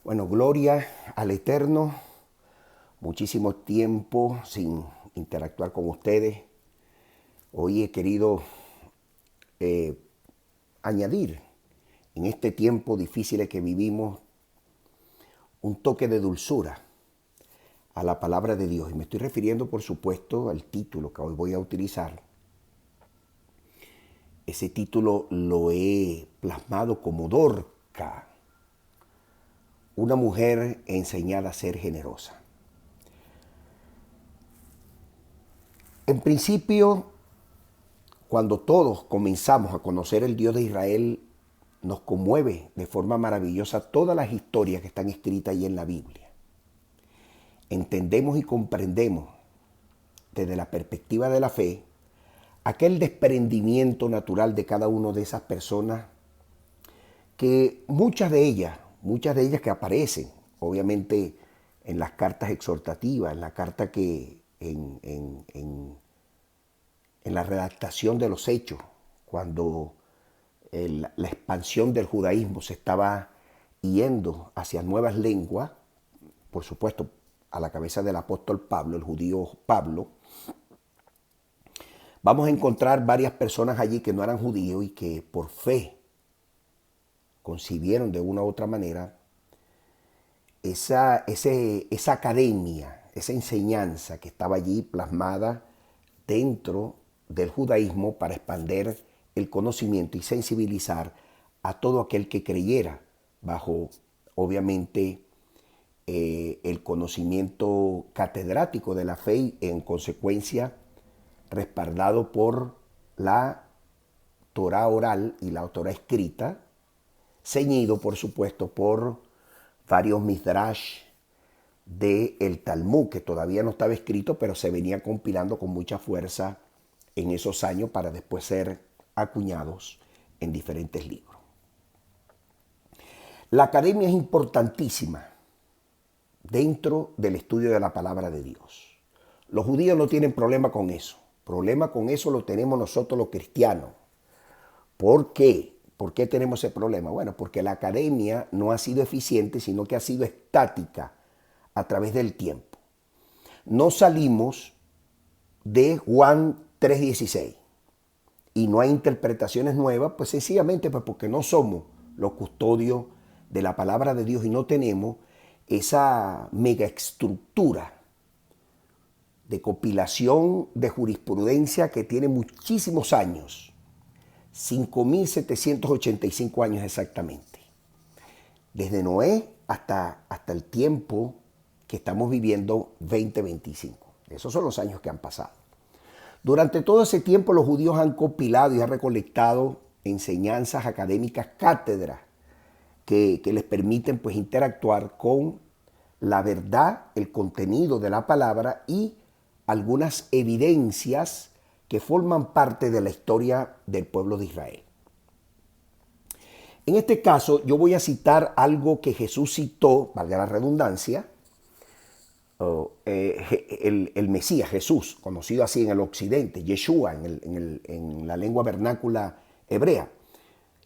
Bueno, gloria al Eterno. Muchísimo tiempo sin interactuar con ustedes. Hoy he querido eh, añadir en este tiempo difícil que vivimos un toque de dulzura a la palabra de Dios. Y me estoy refiriendo, por supuesto, al título que hoy voy a utilizar. Ese título lo he plasmado como Dorca, una mujer enseñada a ser generosa. En principio, cuando todos comenzamos a conocer el Dios de Israel, nos conmueve de forma maravillosa todas las historias que están escritas ahí en la Biblia. Entendemos y comprendemos desde la perspectiva de la fe aquel desprendimiento natural de cada una de esas personas que muchas de ellas que aparecen, obviamente en las cartas exhortativas, en la carta que en la redactación de los hechos, cuando la expansión del judaísmo se estaba yendo hacia nuevas lenguas, por supuesto a la cabeza del apóstol Pablo, el judío Pablo, vamos a encontrar varias personas allí que no eran judíos y que por fe concibieron de una u otra manera esa academia, esa enseñanza que estaba allí plasmada dentro del judaísmo para expander el conocimiento y sensibilizar a todo aquel que creyera bajo, obviamente, el conocimiento catedrático de la fe y en consecuencia respaldado por la Torah oral y la Torah escrita, ceñido, por supuesto, por varios midrash del Talmud, que todavía no estaba escrito, pero se venía compilando con mucha fuerza en esos años para después ser acuñados en diferentes libros. La academia es importantísima dentro del estudio de la palabra de Dios. Los judíos no tienen problema con eso. Problema con eso lo tenemos nosotros los cristianos. ¿Por qué? ¿Por qué tenemos ese problema? Bueno, porque la academia no ha sido eficiente, sino que ha sido estática a través del tiempo. No salimos de Juan 3:16 y no hay interpretaciones nuevas, pues sencillamente porque no somos los custodios de la palabra de Dios y no tenemos esa mega estructura de compilación de jurisprudencia que tiene muchísimos años, 5.785 años exactamente, desde Noé hasta el tiempo que estamos viviendo 2025. Esos son los años que han pasado. Durante todo ese tiempo los judíos han compilado y han recolectado enseñanzas académicas, cátedras, que les permiten pues interactuar con la verdad, el contenido de la palabra y algunas evidencias que forman parte de la historia del pueblo de Israel. En este caso yo voy a citar algo que Jesús citó, valga la redundancia, el Mesías, Jesús, conocido así en el occidente, Yeshua en la lengua vernácula hebrea.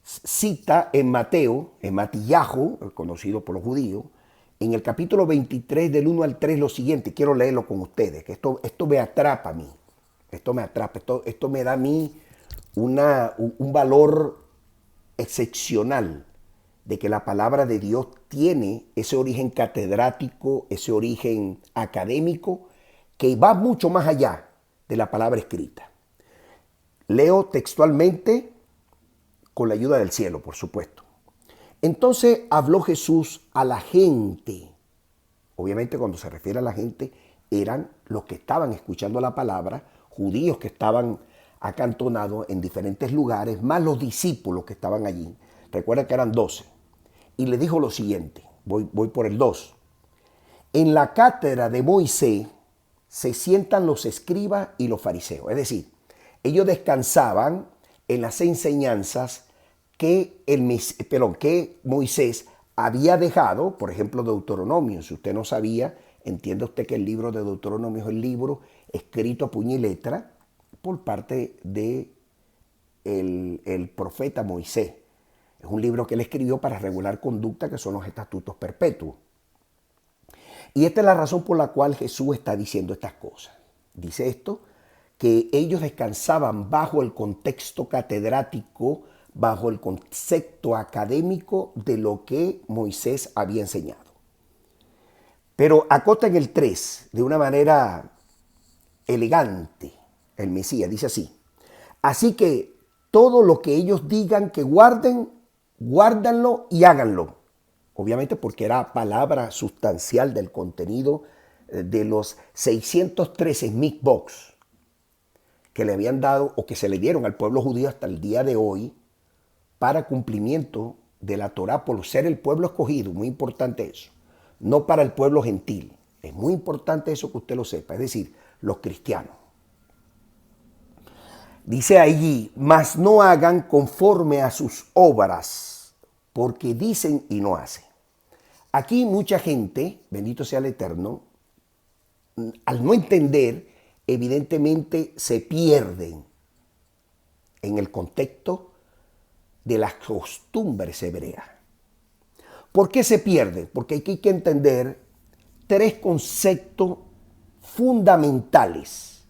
Cita en Mateo, en Matillahu, conocido por los judíos, en el capítulo 23 del 1 al 3 lo siguiente. Quiero leerlo con ustedes, que esto me atrapa a mí. Esto me atrapa, esto me da a mí un valor excepcional de que la palabra de Dios tiene ese origen catedrático, ese origen académico, que va mucho más allá de la palabra escrita. Leo textualmente con la ayuda del cielo, por supuesto. Entonces habló Jesús a la gente. Obviamente cuando se refiere a la gente, eran los que estaban escuchando la palabra, judíos que estaban acantonados en diferentes lugares, más los discípulos que estaban allí. Recuerda que eran 12. Y le dijo lo siguiente, voy por el 2. En la cátedra de Moisés se sientan los escribas y los fariseos. Es decir, ellos descansaban en las enseñanzas que Moisés había dejado, por ejemplo, Deuteronomio. Si usted no sabía, entienda usted que el libro de Deuteronomio es el libro escrito a puño y letra por parte de el profeta Moisés. Es un libro que él escribió para regular conducta, que son los estatutos perpetuos. Y esta es la razón por la cual Jesús está diciendo estas cosas. Dice esto, que ellos descansaban bajo el contexto catedrático, bajo el concepto académico de lo que Moisés había enseñado. Pero acota en el 3, de una manera elegante, el Mesías dice así: así que todo lo que ellos digan que guarden, guárdanlo y háganlo. Obviamente porque era palabra sustancial del contenido de los 613 mikvot que le habían dado o que se le dieron al pueblo judío hasta el día de hoy para cumplimiento de la Torá por ser el pueblo escogido. Muy importante eso. No para el pueblo gentil. Es muy importante eso que usted lo sepa, es decir, los cristianos. Dice allí, mas no hagan conforme a sus obras, porque dicen y no hacen. Aquí mucha gente, bendito sea el Eterno, al no entender, evidentemente se pierden en el contexto de las costumbres hebreas. ¿Por qué se pierden? Porque aquí hay que entender tres conceptos fundamentales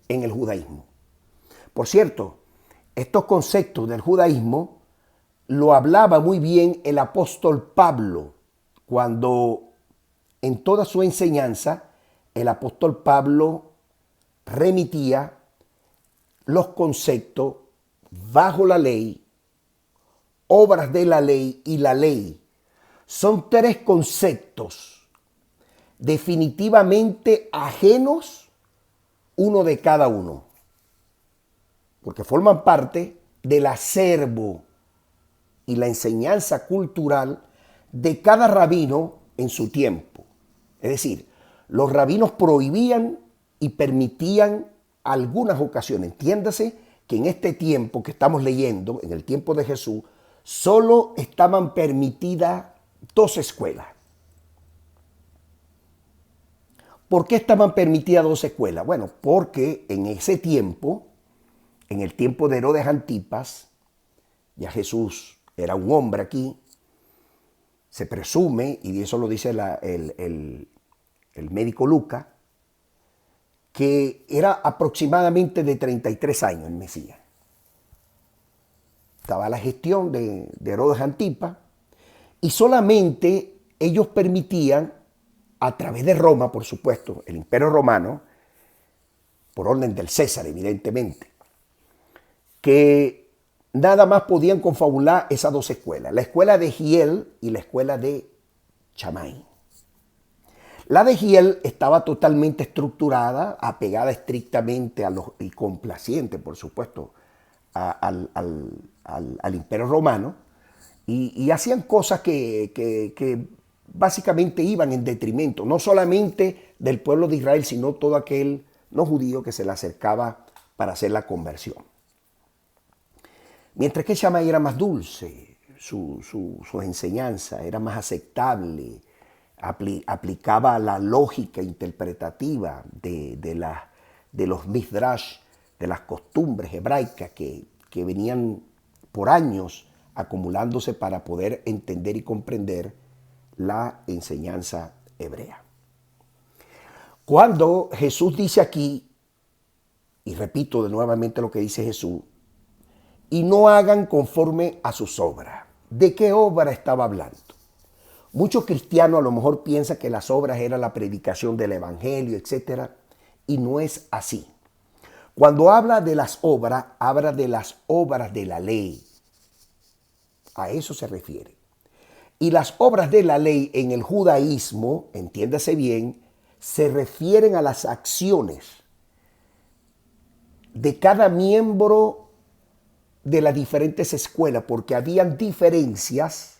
en el judaísmo. Por cierto, estos conceptos del judaísmo lo hablaba muy bien el apóstol Pablo, cuando en toda su enseñanza el apóstol Pablo remitía los conceptos bajo la ley, obras de la ley y la ley. Son tres conceptos definitivamente ajenos uno de cada uno, porque forman parte del acervo y la enseñanza cultural de cada rabino en su tiempo. Es decir, los rabinos prohibían y permitían algunas ocasiones. Entiéndase que en este tiempo que estamos leyendo, en el tiempo de Jesús, solo estaban permitidas 2 escuelas. ¿Por qué estaban permitidas 2 escuelas? Bueno, porque en ese tiempo, en el tiempo de Herodes Antipas, ya Jesús era un hombre aquí, se presume, y eso lo dice el médico Lucas, que era aproximadamente de 33 años el Mesías. Estaba la gestión de Herodes Antipas, y solamente ellos permitían, a través de Roma, por supuesto, el Imperio Romano, por orden del César, evidentemente, que nada más podían confabular esas 2 escuelas, la escuela de Giel y la escuela de Chamay. La de Giel estaba totalmente estructurada, apegada estrictamente a los, y complaciente, por supuesto, al Imperio Romano, y hacían cosas que básicamente iban en detrimento, no solamente del pueblo de Israel, sino todo aquel no judío que se le acercaba para hacer la conversión. Mientras que Shammai era más dulce, su enseñanza era más aceptable, aplicaba la lógica interpretativa de los midrash, de las costumbres hebraicas que venían por años acumulándose para poder entender y comprender la enseñanza hebrea. Cuando Jesús dice aquí, y repito de nuevamente lo que dice Jesús, y no hagan conforme a sus obras. ¿De qué obra estaba hablando? Muchos cristianos a lo mejor piensan que las obras eran la predicación del evangelio, etc. Y no es así. Cuando habla de las obras, habla de las obras de la ley. A eso se refiere. Y las obras de la ley en el judaísmo, entiéndase bien, se refieren a las acciones de cada miembro de las diferentes escuelas, porque habían diferencias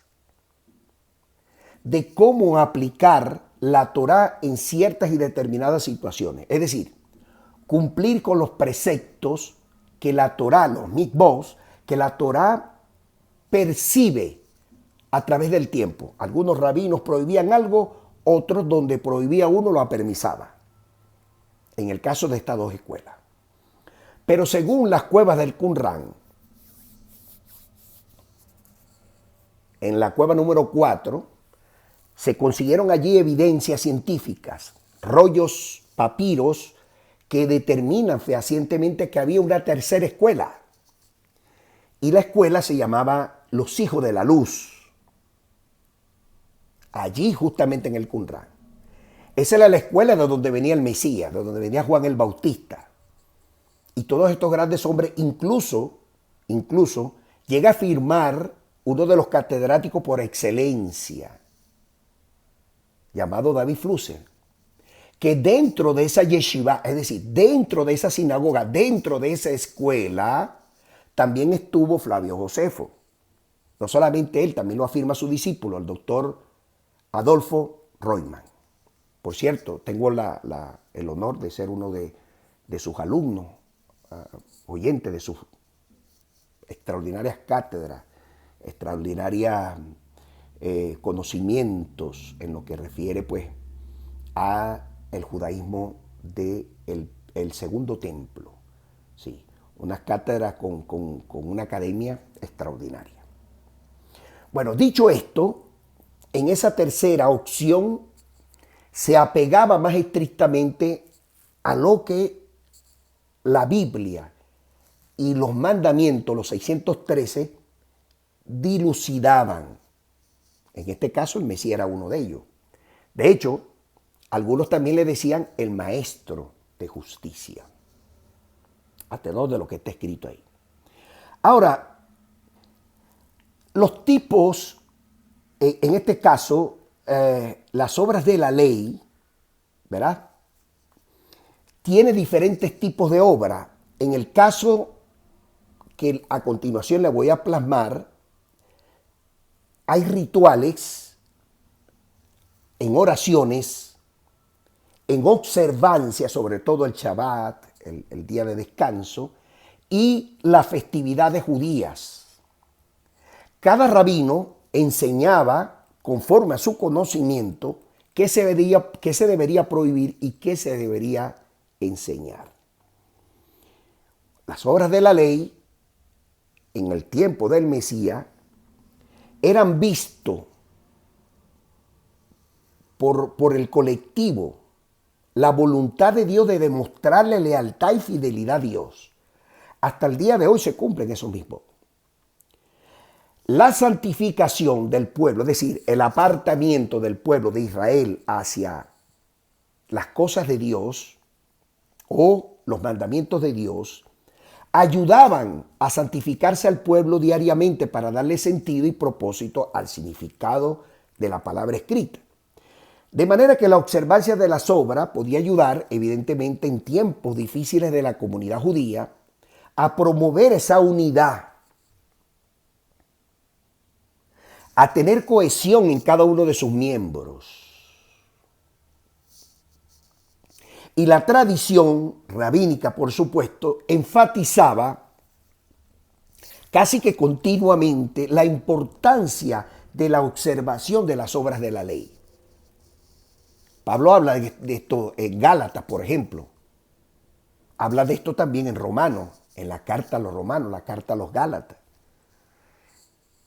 de cómo aplicar la Torá en ciertas y determinadas situaciones. Es decir, cumplir con los preceptos que la Torá, los mikvot, que la Torá percibe a través del tiempo. Algunos rabinos prohibían algo, otros donde prohibía uno lo permisaba. En el caso de estas 2 escuelas. Pero según las cuevas del Qumran, en la cueva número 4, se consiguieron allí evidencias científicas, rollos, papiros, que determinan fehacientemente que había una tercera escuela. Y la escuela se llamaba Los Hijos de la Luz. Allí justamente en el Qumran. Esa era la escuela de donde venía el Mesías, de donde venía Juan el Bautista. Y todos estos grandes hombres, incluso llega a afirmar uno de los catedráticos por excelencia, llamado David Flusser, que dentro de esa yeshiva, es decir, dentro de esa sinagoga, dentro de esa escuela, también estuvo Flavio Josefo. No solamente él, también lo afirma su discípulo, el doctor Adolfo Reumann. Por cierto, tengo el honor de ser uno de sus alumnos, oyente de sus extraordinarias cátedras, extraordinarios conocimientos en lo que refiere pues a el judaísmo del el segundo templo. Sí, unas cátedras con una academia extraordinaria. Bueno, dicho esto, en esa tercera opción se apegaba más estrictamente a lo que la Biblia y los mandamientos, los 613, dilucidaban. En este caso el Mesías era uno de ellos. De hecho, algunos también le decían el maestro de justicia, a tenor de lo que está escrito ahí. Ahora, los tipos, en este caso, las obras de la ley, ¿verdad? Tiene diferentes tipos de obra. En el caso que a continuación le voy a plasmar, hay rituales, en oraciones, en observancia, sobre todo el Shabbat, el día de descanso, y las festividades judías. Cada rabino enseñaba, conforme a su conocimiento, qué se debería prohibir y qué se debería enseñar. Las obras de la ley, en el tiempo del Mesías, eran vistos por el colectivo, la voluntad de Dios de demostrarle lealtad y fidelidad a Dios. Hasta el día de hoy se cumplen esos mismos. La santificación del pueblo, es decir, el apartamiento del pueblo de Israel hacia las cosas de Dios o los mandamientos de Dios, ayudaban a santificarse al pueblo diariamente para darle sentido y propósito al significado de la palabra escrita. De manera que la observancia de las obras podía ayudar, evidentemente, en tiempos difíciles de la comunidad judía, a promover esa unidad, a tener cohesión en cada uno de sus miembros. Y la tradición rabínica, por supuesto, enfatizaba casi que continuamente la importancia de la observación de las obras de la ley. Pablo habla de esto en Gálatas, por ejemplo. Habla de esto también en Romanos, en la carta a los Romanos, la carta a los Gálatas.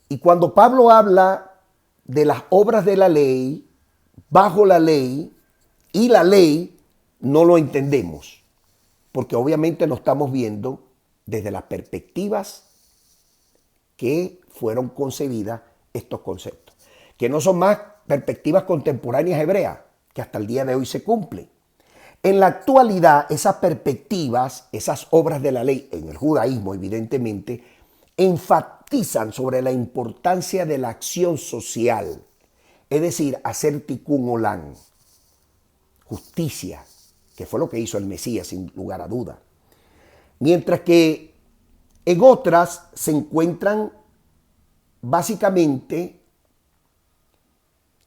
Y cuando Pablo habla de las obras de la ley, bajo la ley y la ley, no lo entendemos, porque obviamente no estamos viendo desde las perspectivas que fueron concebidas estos conceptos, que no son más perspectivas contemporáneas hebreas, que hasta el día de hoy se cumplen. En la actualidad, esas perspectivas, esas obras de la ley, en el judaísmo evidentemente, enfatizan sobre la importancia de la acción social, es decir, hacer tikkun olam, justicia, que fue lo que hizo el Mesías sin lugar a duda. Mientras que en otras se encuentran básicamente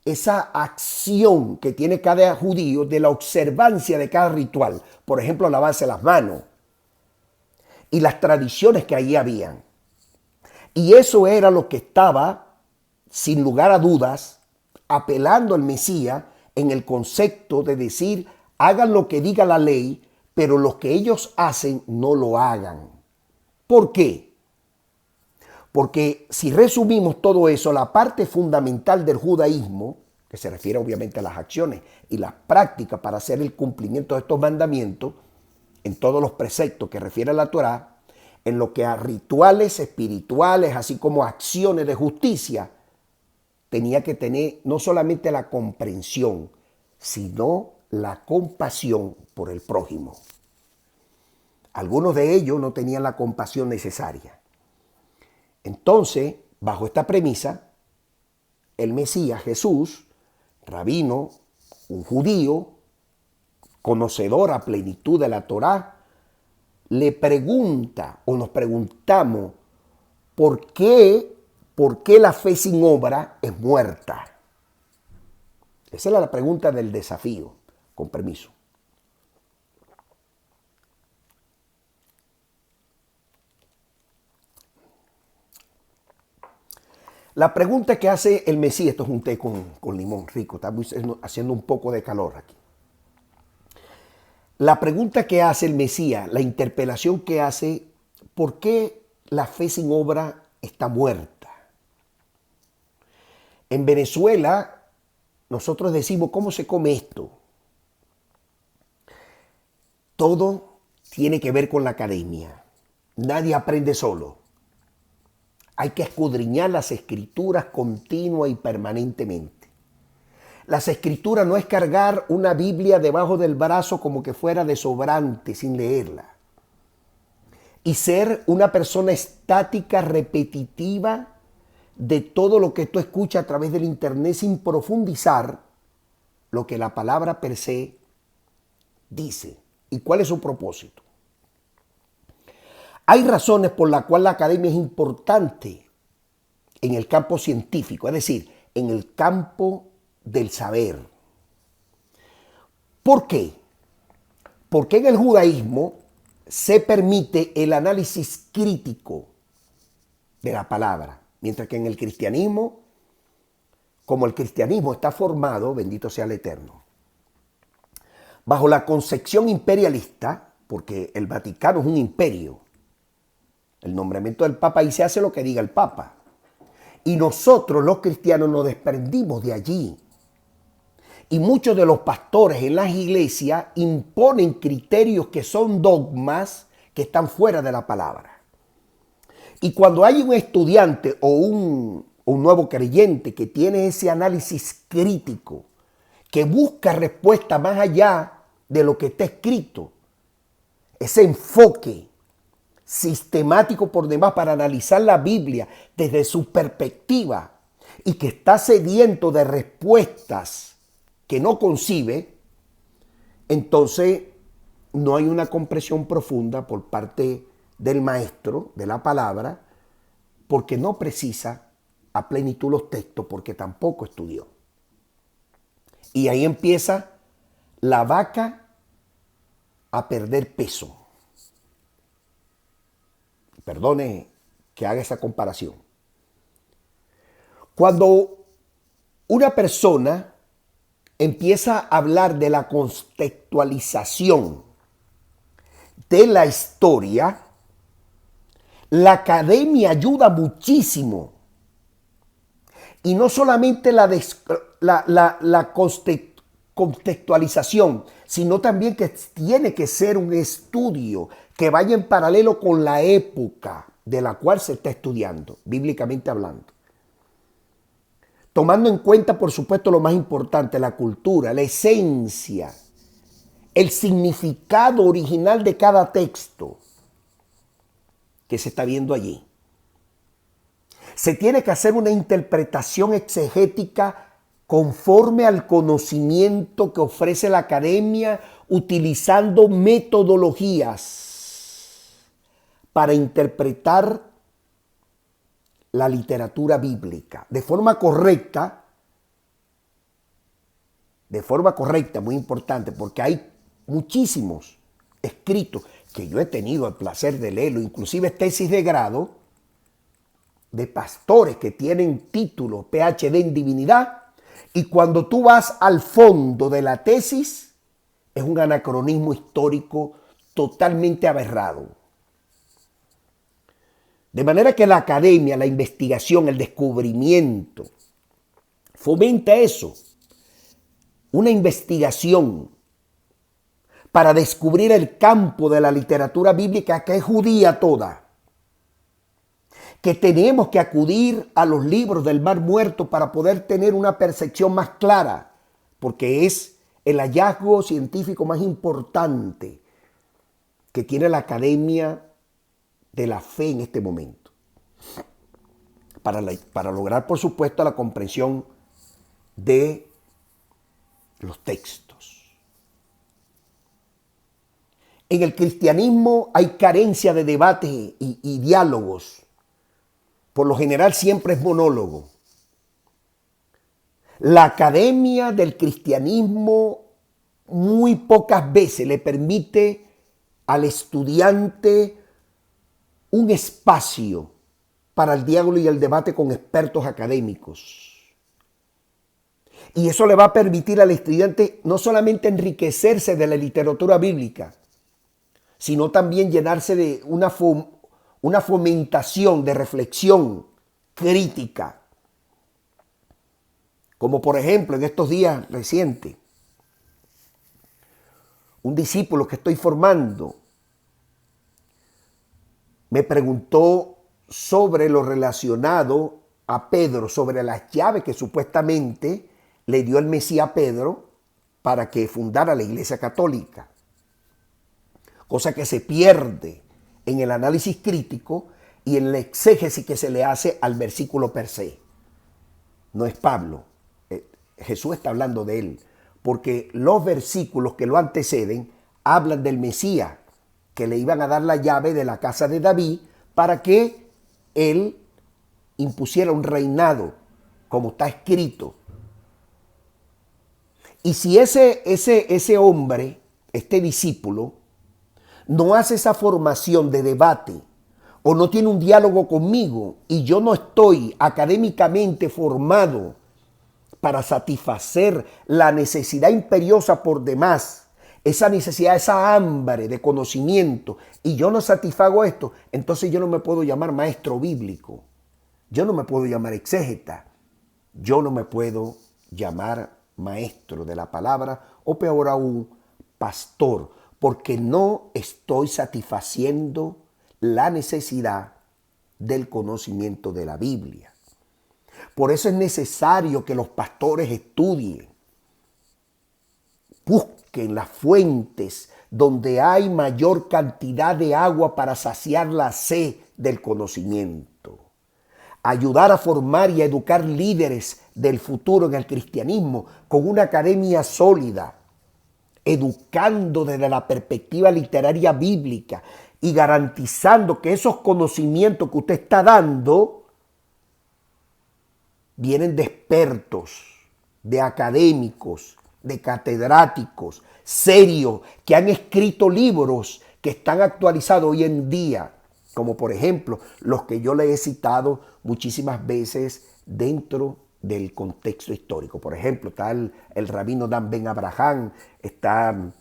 esa acción que tiene cada judío de la observancia de cada ritual, por ejemplo, lavarse las manos y las tradiciones que allí habían. Y eso era lo que estaba, sin lugar a dudas, apelando al Mesías en el concepto de decir, hagan lo que diga la ley, pero lo que ellos hacen no lo hagan. ¿Por qué? Porque si resumimos todo eso, la parte fundamental del judaísmo, que se refiere obviamente a las acciones y las prácticas para hacer el cumplimiento de estos mandamientos, en todos los preceptos que refiere a la Torá, en lo que a rituales espirituales, así como acciones de justicia, tenía que tener no solamente la comprensión, sino la compasión por el prójimo. Algunos de ellos no tenían la compasión necesaria. Entonces, bajo esta premisa, el Mesías Jesús, rabino, un judío, conocedor a plenitud de la Torá, le pregunta o nos preguntamos ¿por qué la fe sin obra es muerta? Esa es la pregunta del desafío, con permiso. La pregunta que hace el Mesías, esto es un té con limón rico, está haciendo un poco de calor aquí. La pregunta que hace el Mesías, la interpelación que hace, ¿por qué la fe sin obra está muerta? En Venezuela, nosotros decimos, ¿cómo se come esto? Todo tiene que ver con la academia. Nadie aprende solo. Hay que escudriñar las escrituras continua y permanentemente. Las escrituras no es cargar una Biblia debajo del brazo como que fuera de sobrante sin leerla. Y ser una persona estática, repetitiva de todo lo que tú escuchas a través del internet sin profundizar lo que la palabra per se dice. ¿Y cuál es su propósito? Hay razones por las cuales la academia es importante en el campo científico, es decir, en el campo del saber. ¿Por qué? Porque en el judaísmo se permite el análisis crítico de la palabra, mientras que en el cristianismo, como el cristianismo está formado, bendito sea el Eterno, bajo la concepción imperialista, porque el Vaticano es un imperio, el nombramiento del Papa y se hace lo que diga el Papa. Y nosotros los cristianos nos desprendimos de allí. Y muchos de los pastores en las iglesias imponen criterios que son dogmas que están fuera de la palabra. Y cuando hay un estudiante o un nuevo creyente que tiene ese análisis crítico, que busca respuesta más allá de lo que está escrito, ese enfoque sistemático por demás para analizar la Biblia desde su perspectiva y que está sediento de respuestas que no concibe, entonces no hay una comprensión profunda por parte del maestro de la palabra, porque no precisa a plenitud los textos, porque tampoco estudió. Y ahí empieza la vaca a perder peso. Perdone que haga esa comparación. Cuando una persona empieza a hablar de la contextualización de la historia, la academia ayuda muchísimo. Y no solamente la contextualización, sino también que tiene que ser un estudio que vaya en paralelo con la época de la cual se está estudiando, bíblicamente hablando. Tomando en cuenta, por supuesto, lo más importante, la cultura, la esencia, el significado original de cada texto que se está viendo allí. Se tiene que hacer una interpretación exegética conforme al conocimiento que ofrece la academia, utilizando metodologías para interpretar la literatura bíblica de forma correcta, muy importante, porque hay muchísimos escritos que yo he tenido el placer de leerlo, inclusive tesis de grado de pastores que tienen título PhD en divinidad, y cuando tú vas al fondo de la tesis es un anacronismo histórico totalmente aberrado. De manera que la academia, la investigación, el descubrimiento, fomenta eso, una investigación para descubrir el campo de la literatura bíblica que es judía toda, que tenemos que acudir a los libros del Mar Muerto para poder tener una percepción más clara, porque es el hallazgo científico más importante que tiene la academia de la fe en este momento, para lograr, por supuesto, la comprensión de los textos. En el cristianismo hay carencia de debates y diálogos. Por lo general siempre es monólogo. La academia del cristianismo muy pocas veces le permite al estudiante un espacio para el diálogo y el debate con expertos académicos. Y eso le va a permitir al estudiante no solamente enriquecerse de la literatura bíblica, sino también llenarse de una fomentación de reflexión crítica. Como por ejemplo en estos días recientes, un discípulo que estoy formando me preguntó sobre lo relacionado a Pedro, sobre las llaves que supuestamente le dio el Mesías a Pedro para que fundara la Iglesia Católica. Cosa que se pierde en el análisis crítico y en la exégesis que se le hace al versículo per se. No es Pablo, Jesús está hablando de él, porque los versículos que lo anteceden hablan del Mesías, que le iban a dar la llave de la casa de David para que él impusiera un reinado, como está escrito. Y si ese hombre, este discípulo, no hace esa formación de debate o no tiene un diálogo conmigo y yo no estoy académicamente formado para satisfacer la necesidad imperiosa por demás, esa necesidad, esa hambre de conocimiento, y yo no satisfago esto, entonces yo no me puedo llamar maestro bíblico, yo no me puedo llamar exégeta, yo no me puedo llamar maestro de la palabra o peor aún, pastor, porque no estoy satisfaciendo la necesidad del conocimiento de la Biblia. Por eso es necesario que los pastores estudien, busquen las fuentes donde hay mayor cantidad de agua para saciar la sed del conocimiento. Ayudar a formar y a educar líderes del futuro en el cristianismo con una academia sólida, educando desde la perspectiva literaria bíblica y garantizando que esos conocimientos que usted está dando vienen de expertos, de académicos, de catedráticos serios que han escrito libros que están actualizados hoy en día, como por ejemplo los que yo le he citado muchísimas veces dentro del contexto histórico. Por ejemplo, está el rabino Dan Ben Abraham, está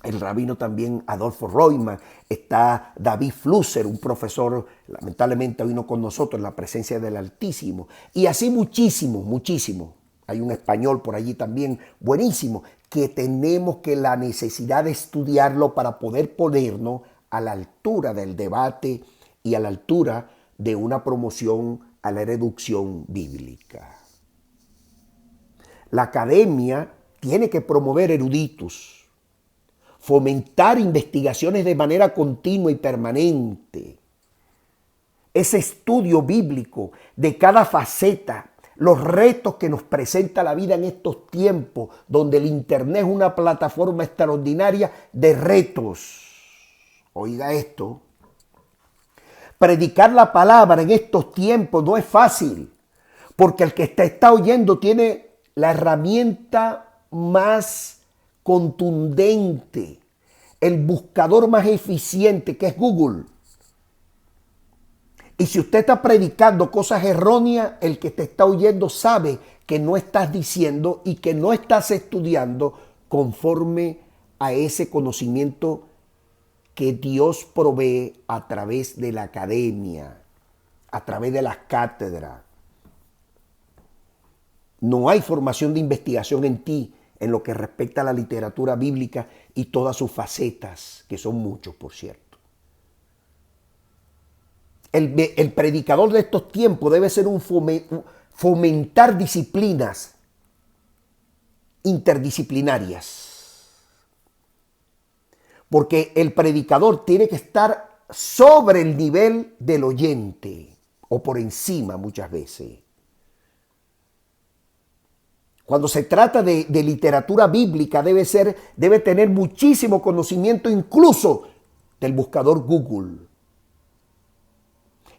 el rabino también Adolfo Royman, está David Flusser, un profesor, lamentablemente hoy no con nosotros, en la presencia del Altísimo, y así muchísimos, muchísimos. Hay un español por allí también buenísimo, que tenemos que la necesidad de estudiarlo para poder ponernos a la altura del debate y a la altura de una promoción a la reducción bíblica. La academia tiene que promover eruditos, fomentar investigaciones de manera continua y permanente, ese estudio bíblico de cada faceta, los retos que nos presenta la vida en estos tiempos, donde el Internet es una plataforma extraordinaria de retos. Oiga esto, predicar la palabra en estos tiempos no es fácil, porque el que te está oyendo tiene la herramienta más contundente, el buscador más eficiente, que es Google. Y si usted está predicando cosas erróneas, el que te está oyendo sabe que no estás diciendo y que no estás estudiando conforme a ese conocimiento que Dios provee a través de la academia, a través de las cátedras. No hay formación de investigación en ti en lo que respecta a la literatura bíblica y todas sus facetas, que son muchos, por cierto. El predicador de estos tiempos debe ser fomentar disciplinas interdisciplinarias. Porque el predicador tiene que estar sobre el nivel del oyente o por encima muchas veces. Cuando se trata de literatura bíblica debe tener muchísimo conocimiento incluso del buscador Google.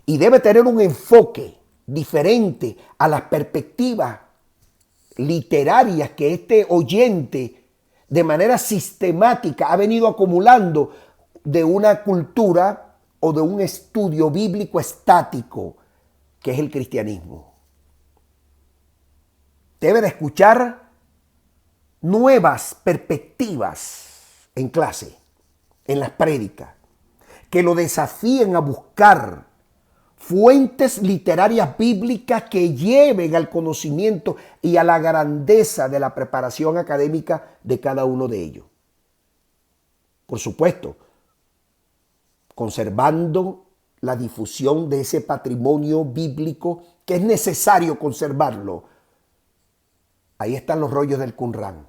Y debe tener un enfoque diferente a las perspectivas literarias que este oyente de manera sistemática ha venido acumulando de una cultura o de un estudio bíblico estático que es el cristianismo. Debe de escuchar nuevas perspectivas en clase, en las prédicas, que lo desafíen a buscar fuentes literarias bíblicas que lleven al conocimiento y a la grandeza de la preparación académica de cada uno de ellos. Por supuesto, conservando la difusión de ese patrimonio bíblico que es necesario conservarlo. Ahí están los rollos del Qumran.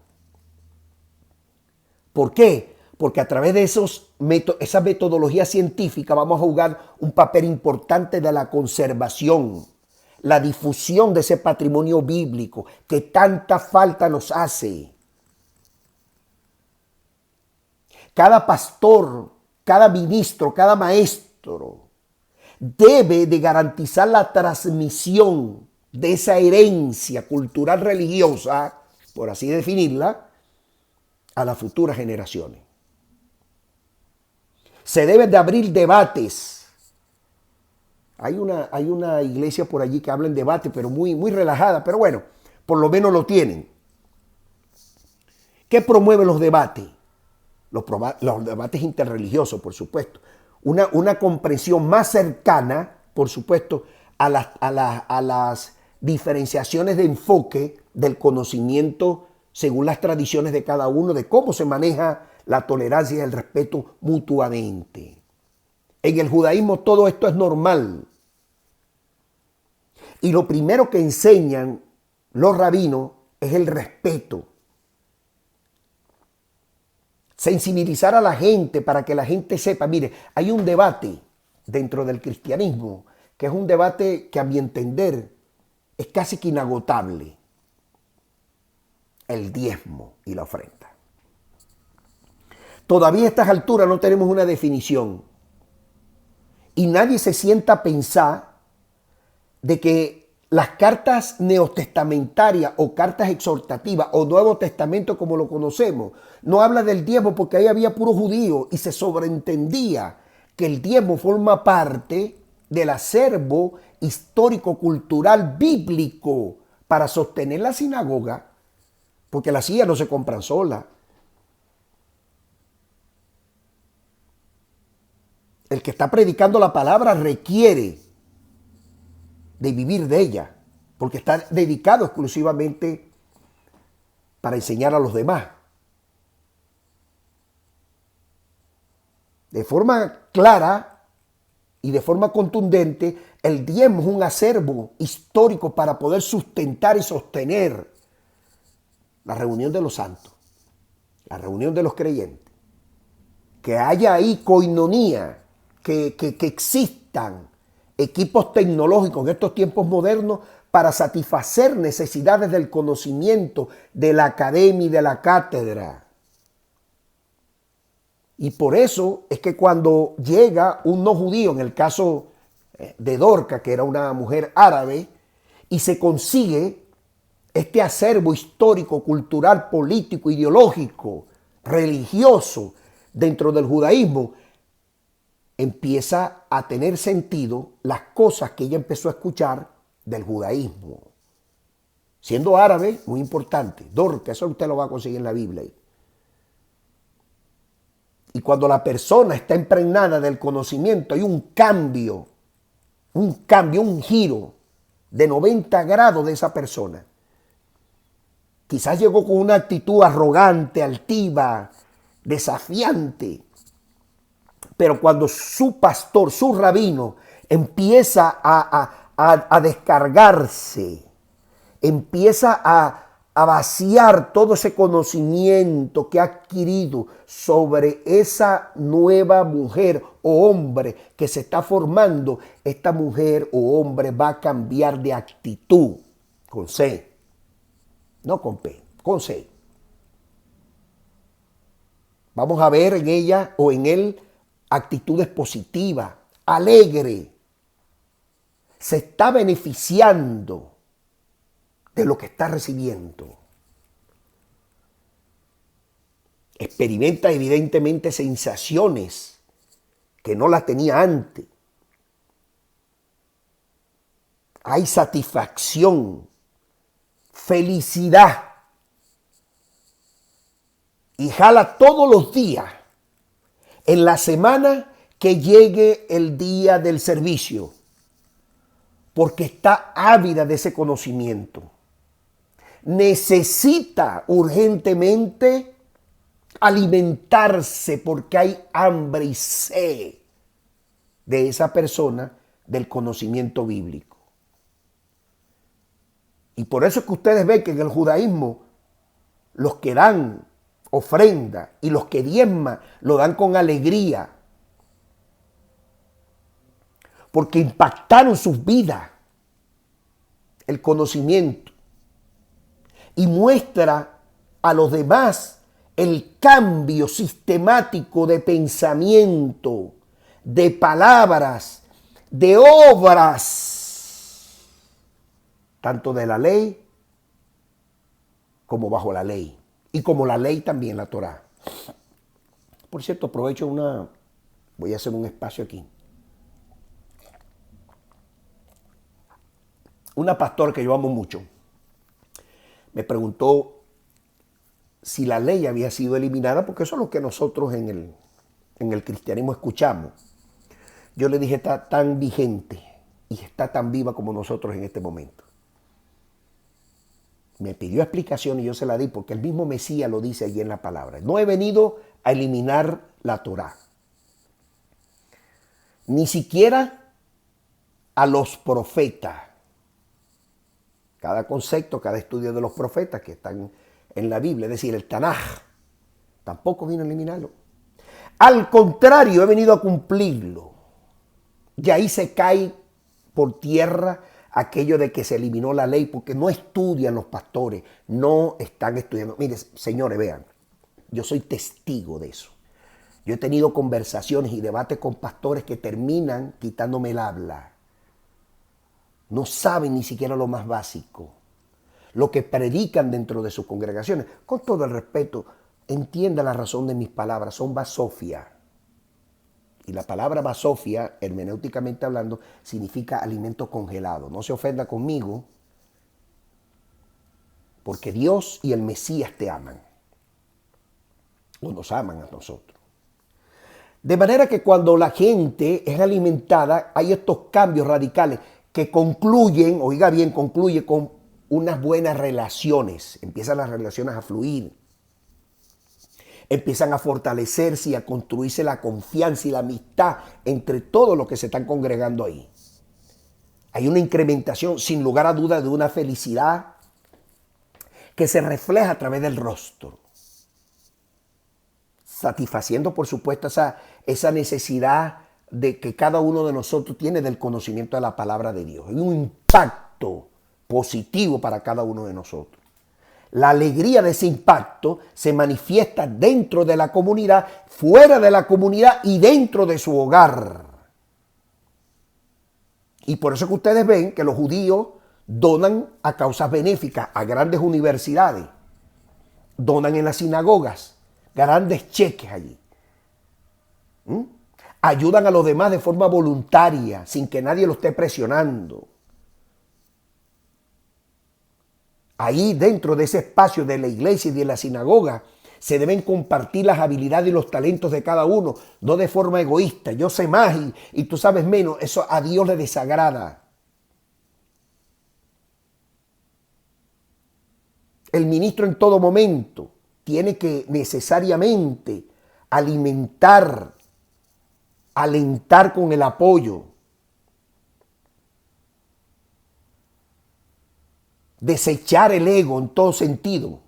¿Por qué? Porque a través de esa metodología científica vamos a jugar un papel importante de la conservación, la difusión de ese patrimonio bíblico que tanta falta nos hace. Cada pastor, cada ministro, cada maestro debe de garantizar la transmisión de esa herencia cultural religiosa, por así definirla, a las futuras generaciones. Se deben de abrir debates. Hay una iglesia por allí que habla en debate, pero muy relajada, pero bueno, por lo menos lo tienen. ¿Qué promueve los debates? Los debates interreligiosos, por supuesto. Una comprensión más cercana, por supuesto, a las diferenciaciones de enfoque del conocimiento según las tradiciones de cada uno, de cómo se maneja la tolerancia y el respeto mutuamente. En el judaísmo todo esto es normal. Y lo primero que enseñan los rabinos es el respeto. Sensibilizar a la gente para que la gente sepa. Mire, hay un debate dentro del cristianismo que es un debate que a mi entender es casi que inagotable. El diezmo y la ofrenda. Todavía a estas alturas no tenemos una definición. Y nadie se sienta a pensar de que las cartas neotestamentarias o cartas exhortativas o Nuevo Testamento como lo conocemos, no habla del diezmo porque ahí había puro judío y se sobreentendía que el diezmo forma parte del acervo histórico-cultural bíblico para sostener la sinagoga, porque las sillas no se compran solas. El que está predicando la palabra requiere de vivir de ella, porque está dedicado exclusivamente para enseñar a los demás. De forma clara y de forma contundente, el diezmo es un acervo histórico para poder sustentar y sostener la reunión de los santos, la reunión de los creyentes. Que haya ahí coinonía, que existan equipos tecnológicos en estos tiempos modernos para satisfacer necesidades del conocimiento, de la academia y de la cátedra. Y por eso es que cuando llega un no judío, en el caso de Dorca, que era una mujer árabe, y se consigue este acervo histórico, cultural, político, ideológico, religioso dentro del judaísmo, empieza a tener sentido las cosas que ella empezó a escuchar del judaísmo. Siendo árabe, muy importante. Dorca, eso usted lo va a conseguir en la Biblia. Y cuando la persona está impregnada del conocimiento, hay un cambio, un giro de 90 grados de esa persona. Quizás llegó con una actitud arrogante, altiva, desafiante. Pero cuando su pastor, su rabino, empieza a descargarse, empieza a vaciar todo ese conocimiento que ha adquirido sobre esa nueva mujer o hombre que se está formando, esta mujer o hombre va a cambiar de actitud, con C, no con P, con C. Vamos a ver en ella o en él actitudes positivas, alegre. Se está beneficiando de lo que está recibiendo. Experimenta evidentemente sensaciones que no las tenía antes. Hay satisfacción, felicidad. Y jala todos los días en la semana que llegue el día del servicio, porque está ávida de ese conocimiento. Necesita urgentemente alimentarse porque hay hambre y sed de esa persona del conocimiento bíblico. Y por eso es que ustedes ven que en el judaísmo los que dan ofrenda y los que diezman lo dan con alegría, porque impactaron sus vidas el conocimiento y muestra a los demás el cambio sistemático de pensamiento, de palabras, de obras, tanto de la ley como bajo la ley, y como la ley también, la Torá. Por cierto, aprovecho voy a hacer un espacio aquí. Una pastora que yo amo mucho me preguntó si la ley había sido eliminada, porque eso es lo que nosotros en el cristianismo escuchamos. Yo le dije, está tan vigente y está tan viva como nosotros en este momento. Me pidió explicación y yo se la di porque el mismo Mesías lo dice allí en la palabra. No he venido a eliminar la Torá, ni siquiera a los profetas. Cada concepto, cada estudio de los profetas que están en la Biblia, es decir, el Tanaj, tampoco vino a eliminarlo. Al contrario, he venido a cumplirlo. Y ahí se cae por tierra aquello de que se eliminó la ley, porque no estudian los pastores, no están estudiando. Mire, señores, vean, yo soy testigo de eso. Yo he tenido conversaciones y debates con pastores que terminan quitándome el habla. No saben ni siquiera lo más básico, lo que predican dentro de sus congregaciones. Con todo el respeto, entienda la razón de mis palabras, son basofia. Y la palabra basofia, hermenéuticamente hablando, significa alimento congelado. No se ofenda conmigo, porque Dios y el Mesías te aman, o nos aman a nosotros. De manera que cuando la gente es alimentada, hay estos cambios radicales que concluyen, oiga bien, concluye con unas buenas relaciones. Empiezan las relaciones a fluir. Empiezan a fortalecerse y a construirse la confianza y la amistad entre todos los que se están congregando ahí. Hay una incrementación, sin lugar a dudas, de una felicidad que se refleja a través del rostro, satisfaciendo, por supuesto, esa necesidad de que cada uno de nosotros tiene del conocimiento de la palabra de Dios. Hay un impacto positivo para cada uno de nosotros. La alegría de ese impacto se manifiesta dentro de la comunidad, fuera de la comunidad y dentro de su hogar. Y por eso que ustedes ven que los judíos donan a causas benéficas, a grandes universidades, donan en las sinagogas, grandes cheques allí. Ayudan a los demás de forma voluntaria, sin que nadie lo esté presionando. Ahí dentro de ese espacio de la iglesia y de la sinagoga Se deben compartir las habilidades y los talentos de cada uno, no de forma egoísta. Yo sé más y tú sabes menos. Eso a Dios le desagrada. El ministro en todo momento tiene que necesariamente alimentar, alentar con el apoyo, desechar el ego en todo sentido.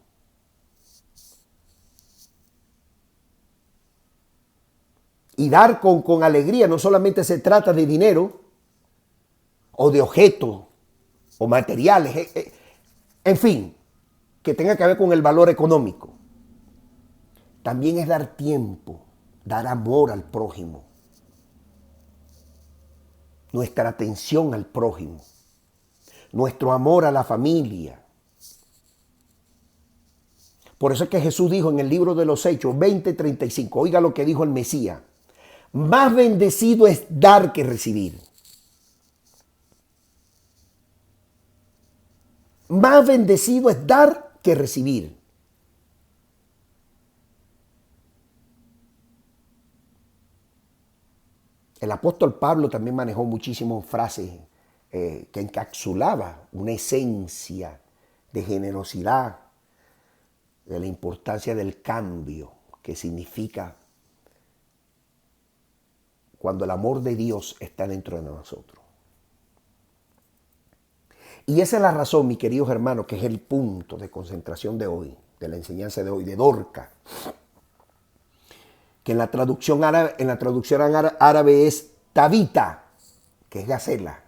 Y dar con alegría. No solamente se trata de dinero o de objetos o materiales, en fin, que tenga que ver con el valor económico. También es dar tiempo, dar amor al prójimo, nuestra atención al prójimo, nuestro amor a la familia. Por eso es que Jesús dijo en el libro de los Hechos 20:35, oiga lo que dijo el Mesías: más bendecido es dar que recibir. Más bendecido es dar que recibir. El apóstol Pablo también manejó muchísimas frases que encapsulaba una esencia de generosidad, de la importancia del cambio, que significa cuando el amor de Dios está dentro de nosotros. Y esa es la razón, mis queridos hermanos, que es el punto de concentración de hoy, de la enseñanza de hoy, de Dorca, que en la traducción árabe es Tabita, que es gacela.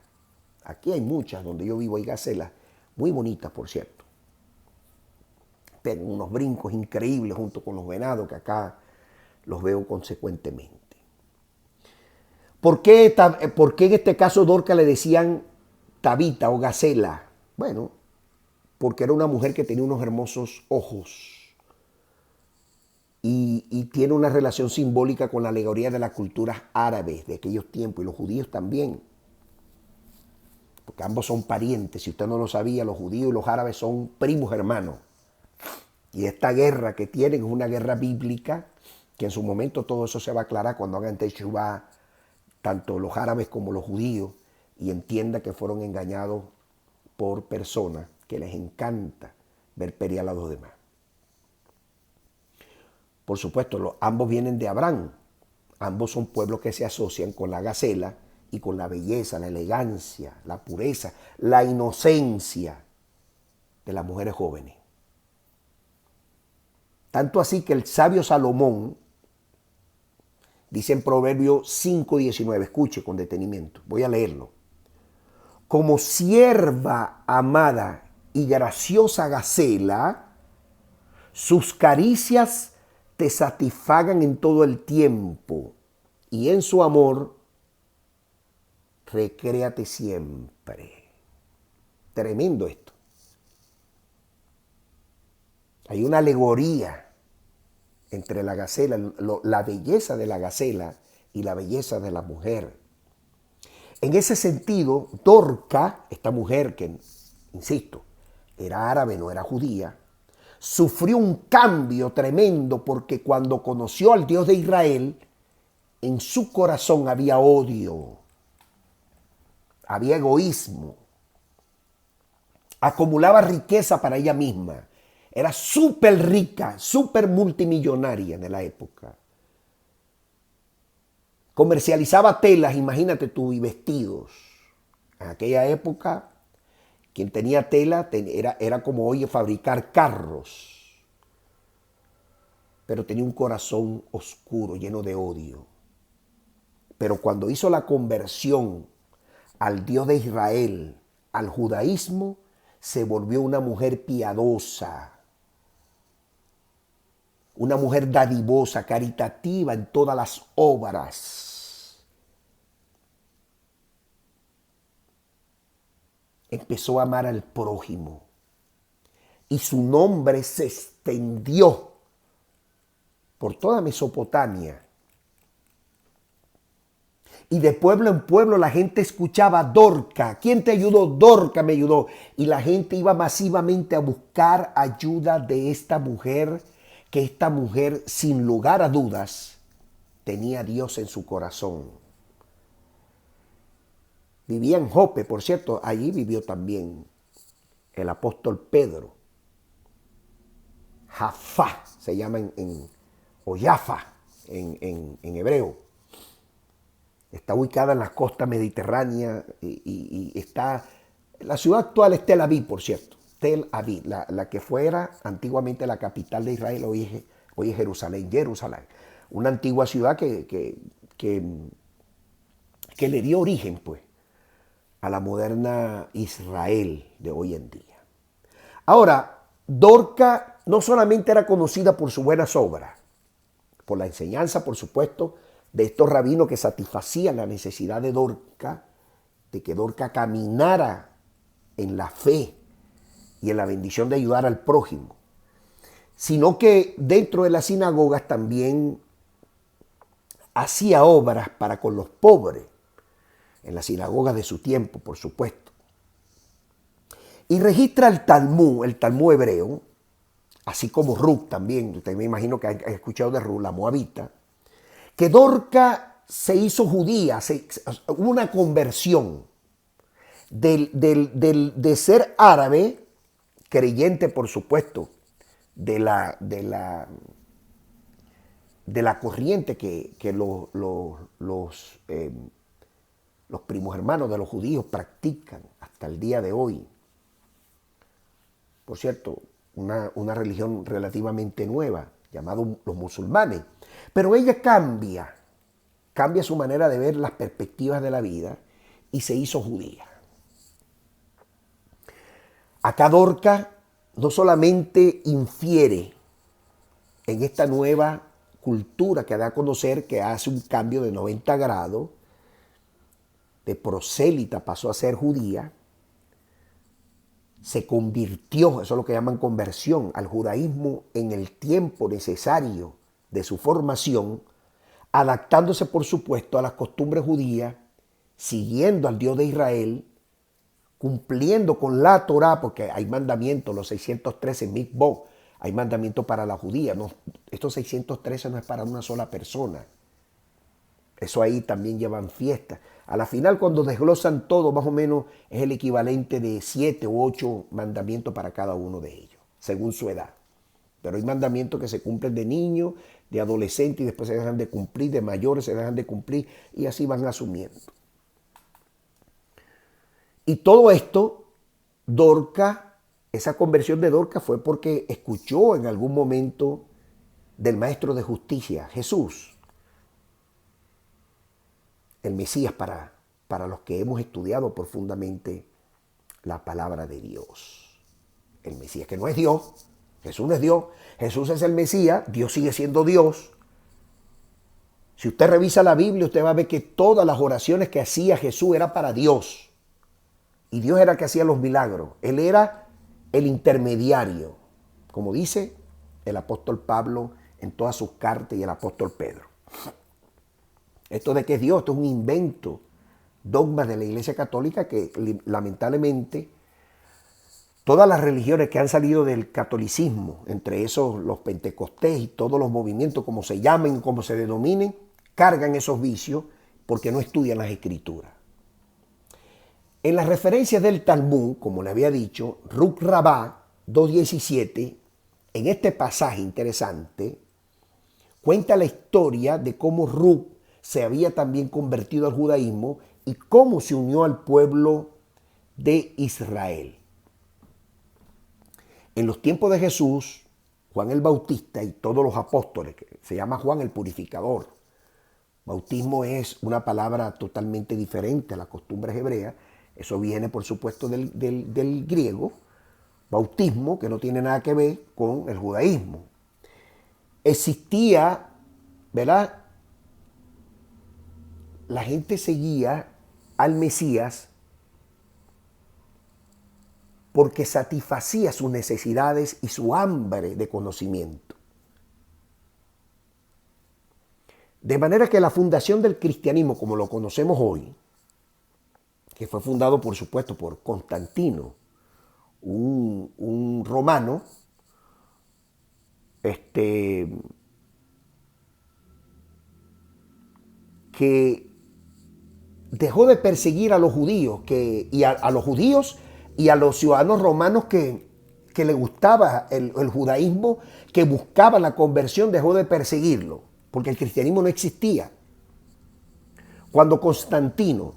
Aquí hay muchas, donde yo vivo hay gacelas, muy bonitas por cierto. Pegan unos brincos increíbles junto con los venados que acá los veo consecuentemente. ¿Por qué en este caso Dorca le decían Tabita o gacela? Bueno, porque era una mujer que tenía unos hermosos ojos. Y tiene una relación simbólica con la alegoría de las culturas árabes de aquellos tiempos y los judíos también. Porque ambos son parientes. Si usted no lo sabía, los judíos y los árabes son primos hermanos. Y esta guerra que tienen es una guerra bíblica, que en su momento todo eso se va a aclarar cuando hagan Teshuvá, tanto los árabes como los judíos, y entienda que fueron engañados por personas que les encanta ver pelear a los demás. Por supuesto, ambos vienen de Abraham. Ambos son pueblos que se asocian con la gacela y con la belleza, la elegancia, la pureza, la inocencia de las mujeres jóvenes. Tanto así que el sabio Salomón dice en Proverbios 5:19, escuche con detenimiento, voy a leerlo. Como sierva amada y graciosa gacela, sus caricias te satisfagan en todo el tiempo, y en su amor recréate siempre. Tremendo esto. Hay una alegoría entre la gacela, la belleza de la gacela y la belleza de la mujer. En ese sentido, Dorca, esta mujer que, insisto, era árabe, no era judía, sufrió un cambio tremendo porque cuando conoció al Dios de Israel, en su corazón había odio, había egoísmo, acumulaba riqueza para ella misma. Era súper rica, súper multimillonaria en la época. Comercializaba telas, imagínate tú, y vestidos. En aquella época, quien tenía tela era como hoy fabricar carros. Pero tenía un corazón oscuro, lleno de odio. Pero cuando hizo la conversión al Dios de Israel, al judaísmo, se volvió una mujer piadosa. Una mujer dadivosa, caritativa en todas las obras. Empezó a amar al prójimo. Y su nombre se extendió por toda Mesopotamia. Y de pueblo en pueblo la gente escuchaba Dorca. ¿Quién te ayudó? Dorca me ayudó. Y la gente iba masivamente a buscar ayuda de esta mujer que esta mujer, sin lugar a dudas, tenía a Dios en su corazón. Vivía en Jope, por cierto, allí vivió también el apóstol Pedro. Jaffa se llama o Jaffa en hebreo. Está ubicada en la costa mediterránea y está... La ciudad actual es Tel Aviv, por cierto. Tel Aviv, la que fuera antiguamente la capital de Israel, hoy es Jerusalén. Una antigua ciudad que le dio origen, pues, a la moderna Israel de hoy en día. Ahora, Dorca no solamente era conocida por sus buenas obras, por la enseñanza, por supuesto, de estos rabinos que satisfacían la necesidad de Dorca, de que Dorca caminara en la fe y en la bendición de ayudar al prójimo, sino que dentro de las sinagogas también hacía obras para con los pobres, en las sinagogas de su tiempo, por supuesto. Y registra el Talmud hebreo, así como Ruth también, usted me imagino que ha escuchado de Ruth, la moabita, que Dorca se hizo judía, hubo una conversión de ser árabe, creyente por supuesto, de la corriente que los primos hermanos de los judíos practican hasta el día de hoy. Por cierto, una religión relativamente nueva, llamada los musulmanes. Pero ella cambia su manera de ver las perspectivas de la vida y se hizo judía. Acá Dorca no solamente infiere en esta nueva cultura que da a conocer que hace un cambio de 90 grados, de prosélita pasó a ser judía, se convirtió, eso es lo que llaman conversión, al judaísmo en el tiempo necesario de su formación, adaptándose por supuesto a las costumbres judías, siguiendo al Dios de Israel, cumpliendo con la Torá, porque hay mandamientos, los 613 mitzvot, hay mandamientos para la judía. No, estos 613 no es para una sola persona. Eso ahí también llevan fiestas. A la final, cuando desglosan todo, más o menos es el equivalente de 7 u 8 mandamientos para cada uno de ellos, según su edad. Pero hay mandamientos que se cumplen de niños, de adolescentes y después se dejan de cumplir, de mayores se dejan de cumplir y así van asumiendo. Y todo esto, Dorca, esa conversión de Dorca fue porque escuchó en algún momento del Maestro de Justicia, Jesús, el Mesías para los que hemos estudiado profundamente la palabra de Dios. El Mesías, que no es Dios, Jesús no es Dios, Jesús es el Mesías, Dios sigue siendo Dios. Si usted revisa la Biblia, usted va a ver que todas las oraciones que hacía Jesús era para Dios. Y Dios era el que hacía los milagros. Él era el intermediario, como dice el apóstol Pablo en todas sus cartas y el apóstol Pedro. Esto de que es Dios, esto es un invento, dogma de la Iglesia Católica que lamentablemente todas las religiones que han salido del catolicismo, entre esos los pentecostés y todos los movimientos, como se llamen, como se denominen, cargan esos vicios porque no estudian las escrituras. En las referencias del Talmud, como le había dicho, Ruth Rabá 2.17, en este pasaje interesante, cuenta la historia de cómo Ruth se había también convertido al judaísmo y cómo se unió al pueblo de Israel. En los tiempos de Jesús, Juan el Bautista y todos los apóstoles, que se llama Juan el Purificador. Bautismo es una palabra totalmente diferente a las costumbres hebreas. Eso viene, por supuesto, del griego. Bautismo, que no tiene nada que ver con el judaísmo. Existía, ¿verdad? La gente seguía al Mesías porque satisfacía sus necesidades y su hambre de conocimiento. De manera que la fundación del cristianismo, como lo conocemos hoy, que fue fundado, por supuesto, por Constantino, un romano, que dejó de perseguir a los judíos y a los judíos y a los ciudadanos romanos que le gustaba el judaísmo, que buscaban la conversión, dejó de perseguirlo, porque el cristianismo no existía. Cuando Constantino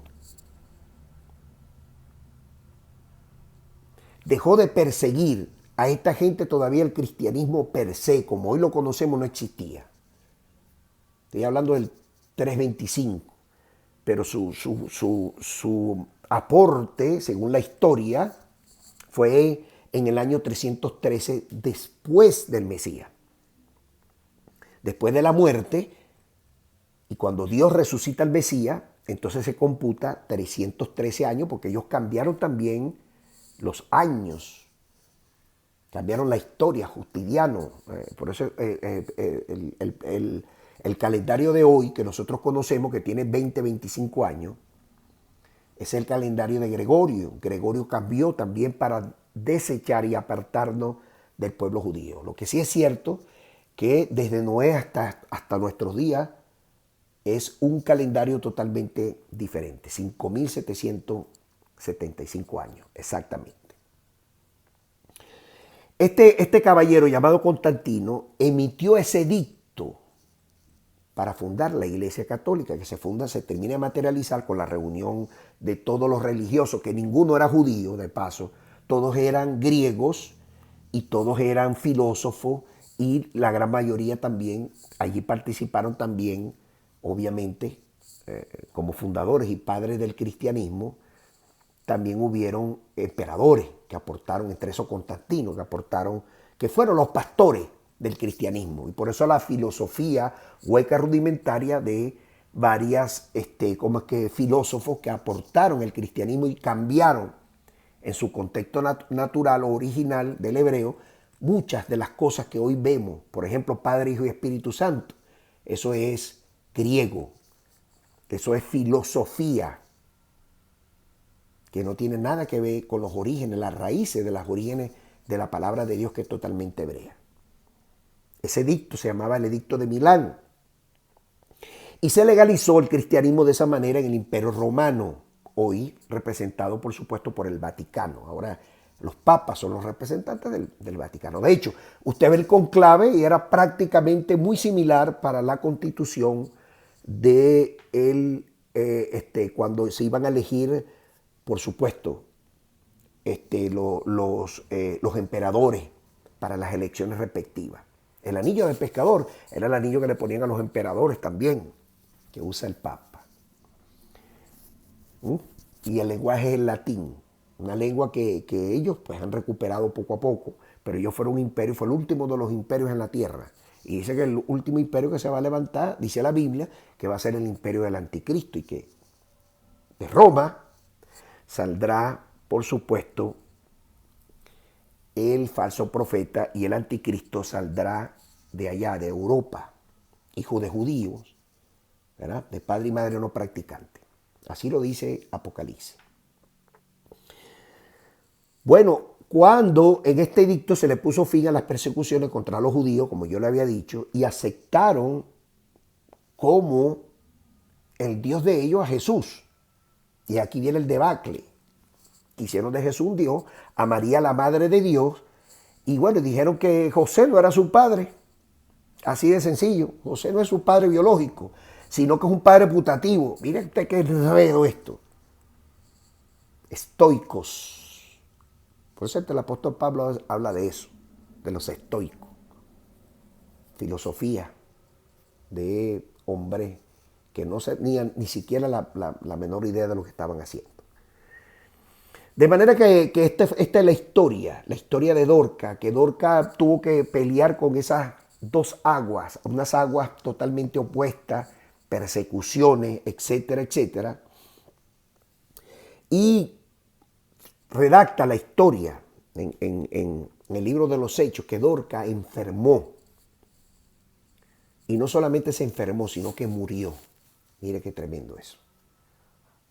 dejó de perseguir a esta gente, todavía el cristianismo per se, como hoy lo conocemos, no existía. Estoy hablando del 325, pero su aporte, según la historia, fue en el año 313 después del Mesías. Después de la muerte, y cuando Dios resucita al Mesías, entonces se computa 313 años, porque ellos cambiaron también los años, cambiaron la historia, Justiniano. Por eso el calendario de hoy, que nosotros conocemos, que tiene 20, 25 años, es el calendario de Gregorio. Gregorio cambió también para desechar y apartarnos del pueblo judío. Lo que sí es cierto, que desde Noé hasta nuestros días es un calendario totalmente diferente, 5.775 años, exactamente. Este caballero llamado Constantino emitió ese edicto para fundar la Iglesia Católica, que se termina de materializar con la reunión de todos los religiosos, que ninguno era judío, de paso, todos eran griegos y todos eran filósofos, y la gran mayoría también, allí participaron también, obviamente, como fundadores y padres del cristianismo, también hubieron emperadores que aportaron, entre esos Constantino, que fueron los pastores del cristianismo. Y por eso la filosofía hueca rudimentaria de varias filósofos que aportaron el cristianismo y cambiaron en su contexto natural o original del hebreo muchas de las cosas que hoy vemos. Por ejemplo, Padre, Hijo y Espíritu Santo. Eso es griego. Eso es filosofía, que no tiene nada que ver con los orígenes, las raíces de los orígenes de la palabra de Dios, que es totalmente hebrea. Ese edicto se llamaba el Edicto de Milán. Y se legalizó el cristianismo de esa manera en el Imperio Romano, hoy representado, por supuesto, por el Vaticano. Ahora los papas son los representantes del Vaticano. De hecho, usted ve el conclave y era prácticamente muy similar para la constitución de cuando se iban a elegir, por supuesto, los emperadores para las elecciones respectivas. El anillo del pescador era el anillo que le ponían a los emperadores también, que usa el Papa. Y el lenguaje es el latín, una lengua que ellos pues han recuperado poco a poco, pero ellos fueron un imperio, fue el último de los imperios en la tierra. Y dice que el último imperio que se va a levantar, dice la Biblia, que va a ser el imperio del anticristo, y que de Roma saldrá, por supuesto, el falso profeta, y el anticristo saldrá de allá, de Europa, hijo de judíos, ¿verdad? De padre y madre no practicante. Así lo dice Apocalipsis. Bueno, cuando en este edicto se le puso fin a las persecuciones contra los judíos, como yo le había dicho, y aceptaron como el Dios de ellos a Jesús. Y aquí viene el debacle. Hicieron de Jesús un Dios, a María la madre de Dios, y bueno, dijeron que José no era su padre. Así de sencillo. José no es su padre biológico, sino que es un padre putativo. Mire usted qué enredo esto. Estoicos. Por eso el apóstol Pablo habla de eso, de los estoicos. Filosofía de hombres que no tenían ni siquiera la menor idea de lo que estaban haciendo. De manera que esta es la historia de Dorca, que Dorca tuvo que pelear con esas dos aguas, unas aguas totalmente opuestas, persecuciones, etcétera, etcétera. Y redacta la historia en el libro de los Hechos, que Dorca enfermó. Y no solamente se enfermó, sino que murió. Mire qué tremendo eso.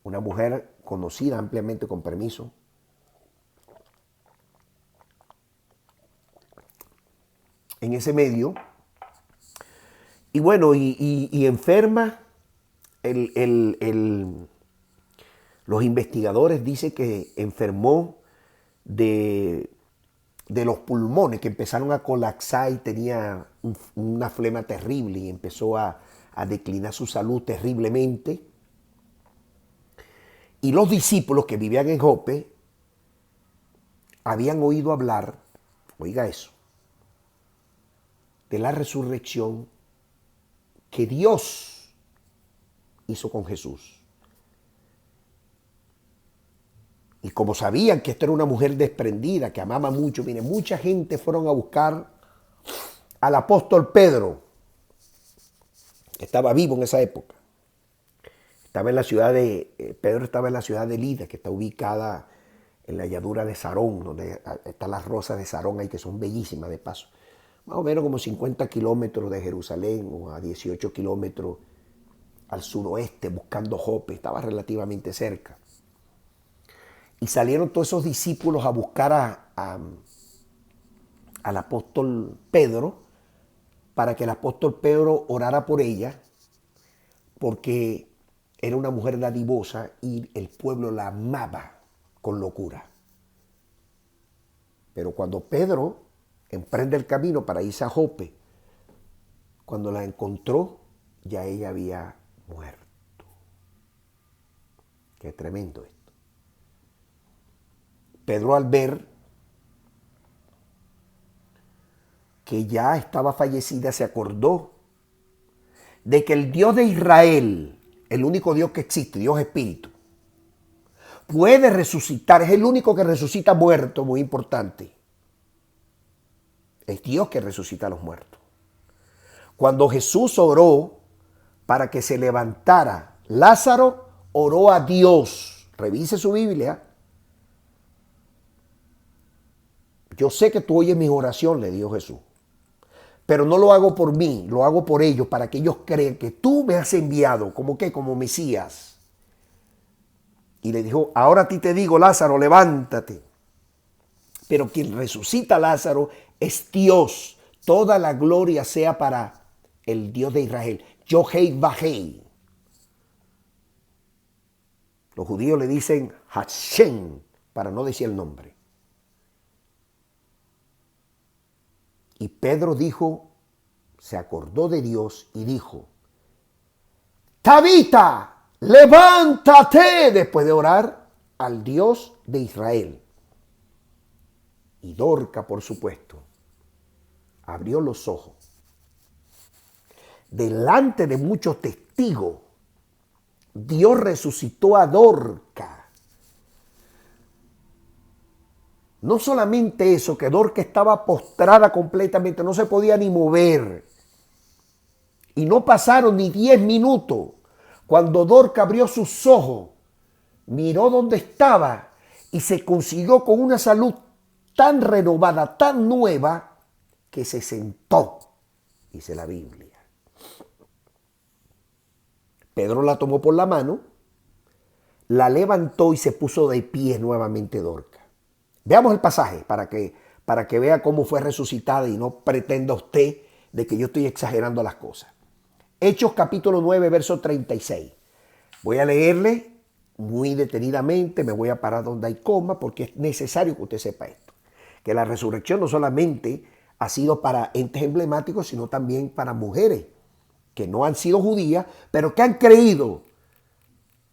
Una mujer conocida ampliamente, con permiso, en ese medio. Y bueno, y enferma, los investigadores dicen que enfermó de los pulmones, que empezaron a colapsar y tenía una flema terrible y empezó a declinar su salud terriblemente. Y los discípulos que vivían en Jope habían oído hablar, oiga eso, de la resurrección que Dios hizo con Jesús. Y como sabían que esta era una mujer desprendida, que amaba mucho, miren, mucha gente fueron a buscar al apóstol Pedro, que estaba vivo en esa época. Estaba en la ciudad Pedro estaba en la ciudad de Lida, que está ubicada en la llanura de Sarón, donde están las rosas de Sarón ahí, que son bellísimas de paso. Más o menos como 50 kilómetros de Jerusalén o a 18 kilómetros al suroeste, buscando Jope. Estaba relativamente cerca. Y salieron todos esos discípulos a buscar al apóstol Pedro, para que el apóstol Pedro orara por ella, porque era una mujer dadivosa y el pueblo la amaba con locura. Pero cuando Pedro emprende el camino para irse a Jope, cuando la encontró, ya ella había muerto. Qué tremendo esto. Pedro, al ver que ya estaba fallecida, se acordó de que el Dios de Israel, el único Dios que existe, Dios Espíritu, puede resucitar, es el único que resucita muertos, muy importante. Es Dios que resucita a los muertos. Cuando Jesús oró para que se levantara Lázaro, oró a Dios. Revise su Biblia. Yo sé que tú oyes mis oraciones, le dijo Jesús, pero no lo hago por mí, lo hago por ellos, para que ellos crean que tú me has enviado, ¿como qué? Como Mesías. Y le dijo, ahora a ti te digo, Lázaro, levántate. Pero quien resucita a Lázaro es Dios. Toda la gloria sea para el Dios de Israel. Yohei Vahei. Los judíos le dicen Hashem, para no decir el nombre. Y Pedro dijo, se acordó de Dios y dijo, Tabita, levántate, después de orar al Dios de Israel. Y Dorca, por supuesto, abrió los ojos. Delante de muchos testigos, Dios resucitó a Dorca. No solamente eso, que Dorca estaba postrada completamente, no se podía ni mover. Y no pasaron ni 10 minutos. Cuando Dorca abrió sus ojos, miró dónde estaba y se consiguió con una salud tan renovada, tan nueva, que se sentó, dice la Biblia. Pedro la tomó por la mano, la levantó y se puso de pie nuevamente Dorca. Veamos el pasaje para que vea cómo fue resucitada y no pretenda usted de que yo estoy exagerando las cosas. Hechos capítulo 9, verso 36. Voy a leerle muy detenidamente, me voy a parar donde hay coma porque es necesario que usted sepa esto. Que la resurrección no solamente ha sido para entes emblemáticos, sino también para mujeres que no han sido judías, pero que han creído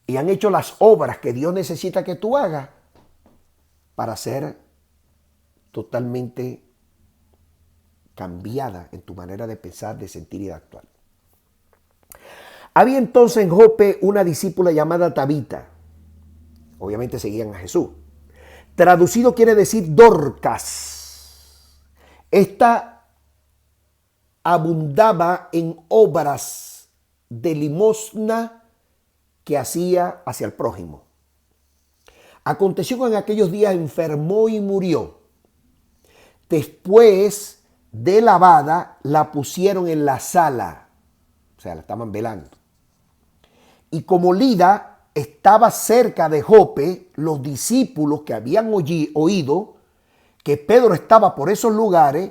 y han hecho las obras que Dios necesita que tú hagas para ser totalmente cambiada en tu manera de pensar, de sentir y de actuar. Había entonces en Jope una discípula llamada Tabita. Obviamente seguían a Jesús. Traducido quiere decir Dorcas. Esta abundaba en obras de limosna que hacía hacia el prójimo. Aconteció que en aquellos días enfermó y murió. Después de lavada, la pusieron en la sala. O sea, la estaban velando. Y como Lida estaba cerca de Jope, los discípulos que habían oído que Pedro estaba por esos lugares,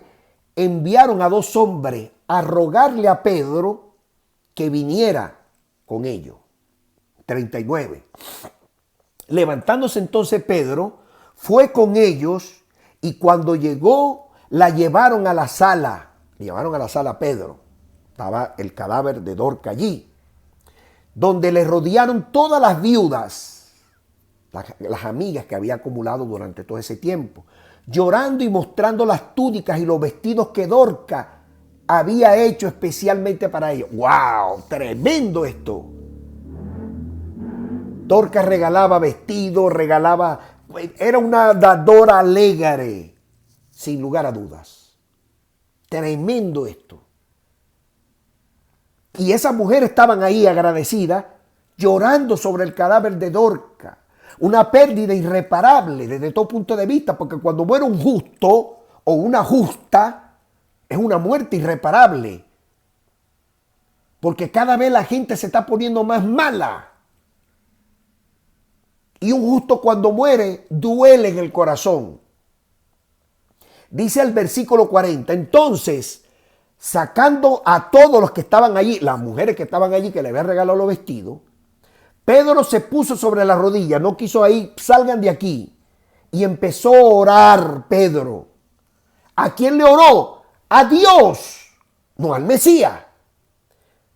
enviaron a 2 hombres a rogarle a Pedro que viniera con ellos. 39. Levantándose entonces Pedro, fue con ellos y cuando llegó la llevaron a la sala. Le llevaron a la sala a Pedro. Estaba el cadáver de Dorca allí, donde le rodearon todas las viudas, las amigas que había acumulado durante todo ese tiempo, llorando y mostrando las túnicas y los vestidos que Dorca había hecho especialmente para ellos. ¡Wow! Tremendo esto. Dorca regalaba vestidos, era una dadora alegre, sin lugar a dudas. Tremendo esto. Y esas mujeres estaban ahí agradecidas, llorando sobre el cadáver de Dorca. Una pérdida irreparable desde todo punto de vista, porque cuando muere un justo o una justa, es una muerte irreparable. Porque cada vez la gente se está poniendo más mala. Y un justo cuando muere duele en el corazón. Dice el versículo 40, entonces, sacando a todos los que estaban allí, las mujeres que estaban allí que le habían regalado los vestidos, Pedro se puso sobre la rodilla, no quiso ahí, salgan de aquí. Y empezó a orar Pedro. ¿A quién le oró? A Dios, no al Mesías.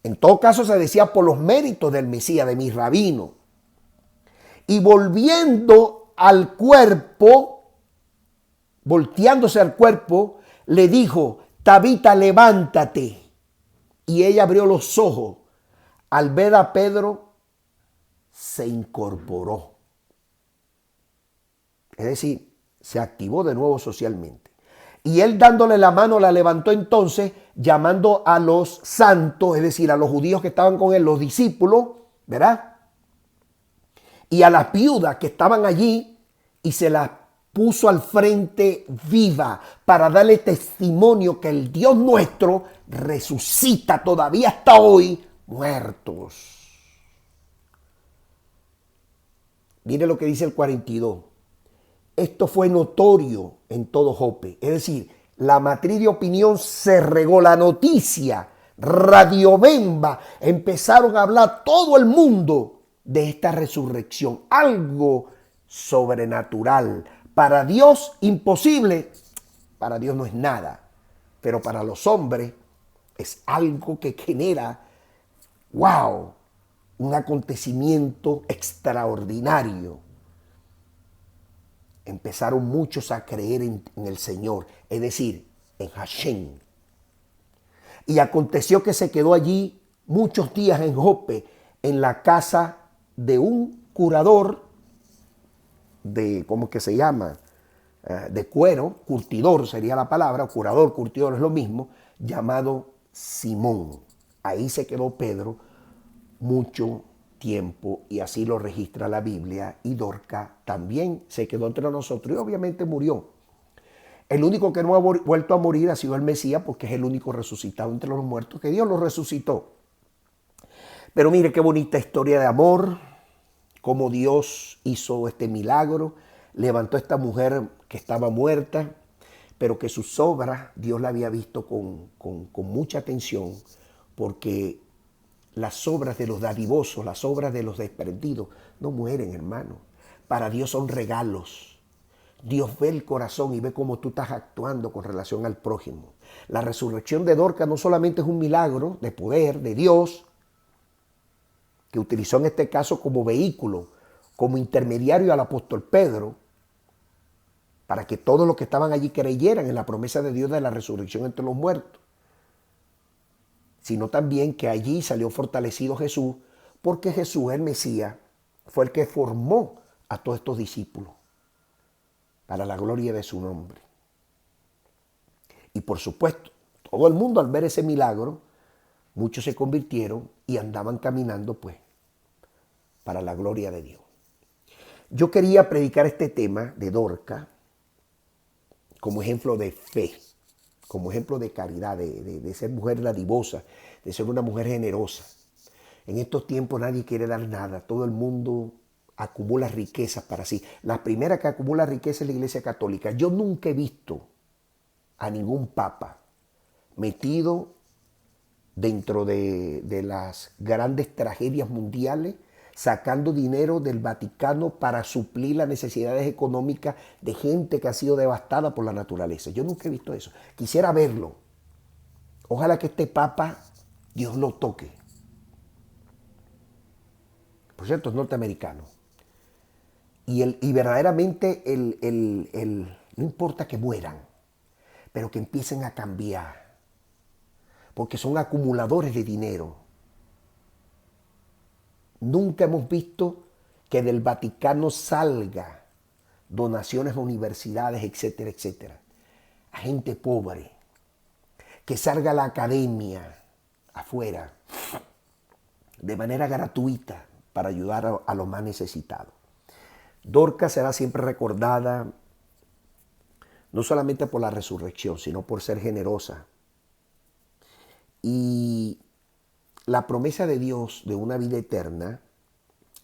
En todo caso se decía por los méritos del Mesías, de mi rabino. Y volviendo al cuerpo, volteándose al cuerpo, le dijo, Tabita, levántate. Y ella abrió los ojos. Al ver a Pedro, se incorporó. Es decir, se activó de nuevo socialmente. Y él dándole la mano la levantó entonces, llamando a los santos, es decir, a los judíos que estaban con él, los discípulos, ¿verdad? Y a las viudas que estaban allí, y se las puso al frente viva para darle testimonio que el Dios nuestro resucita todavía hasta hoy muertos. Mire lo que dice el 42. Esto fue notorio en todo Jope. Es decir, la matriz de opinión se regó, la noticia, Radio Bemba, empezaron a hablar todo el mundo de esta resurrección. Algo sobrenatural. Para Dios imposible, para Dios no es nada. Pero para los hombres es algo que genera, wow, un acontecimiento extraordinario. Empezaron muchos a creer en el Señor, es decir, en Hashem. Y aconteció que se quedó allí muchos días en Jope, en la casa de un curador de, ¿cómo que se llama? De cuero, curtidor sería la palabra, curador, curtidor es lo mismo, llamado Simón. Ahí se quedó Pedro mucho tiempo y así lo registra la Biblia, y Dorca también se quedó entre nosotros y obviamente murió. El único que no ha vuelto a morir ha sido el Mesías, porque es el único resucitado entre los muertos, que Dios lo resucitó. Pero mire qué bonita historia de amor, cómo Dios hizo este milagro, levantó a esta mujer que estaba muerta, pero que sus obras Dios la había visto con mucha atención, porque las obras de los dadivosos, las obras de los desprendidos, no mueren, hermano. Para Dios son regalos. Dios ve el corazón y ve cómo tú estás actuando con relación al prójimo. La resurrección de Dorca no solamente es un milagro de poder de Dios, que utilizó en este caso como vehículo, como intermediario al apóstol Pedro, para que todos los que estaban allí creyeran en la promesa de Dios de la resurrección entre los muertos, sino también que allí salió fortalecido Jesús, porque Jesús, el Mesías, fue el que formó a todos estos discípulos para la gloria de su nombre. Y por supuesto, todo el mundo al ver ese milagro, muchos se convirtieron y andaban caminando pues para la gloria de Dios. Yo quería predicar este tema de Dorca como ejemplo de fe, como ejemplo de caridad, de ser mujer dadivosa, de ser una mujer generosa. En estos tiempos nadie quiere dar nada, todo el mundo acumula riquezas para sí. La primera que acumula riqueza es la Iglesia Católica. Yo nunca he visto a ningún papa metido dentro de las grandes tragedias mundiales, sacando dinero del Vaticano para suplir las necesidades económicas de gente que ha sido devastada por la naturaleza. Yo nunca he visto eso. Quisiera verlo. Ojalá que este Papa, Dios lo toque. Por cierto, es norteamericano. Y verdaderamente no importa que mueran, pero que empiecen a cambiar. Porque son acumuladores de dinero. Nunca hemos visto que del Vaticano salga donaciones a universidades, etcétera, etcétera. A gente pobre. Que salga la academia afuera de manera gratuita para ayudar a los más necesitados. Dorcas será siempre recordada no solamente por la resurrección, sino por ser generosa. Y la promesa de Dios de una vida eterna,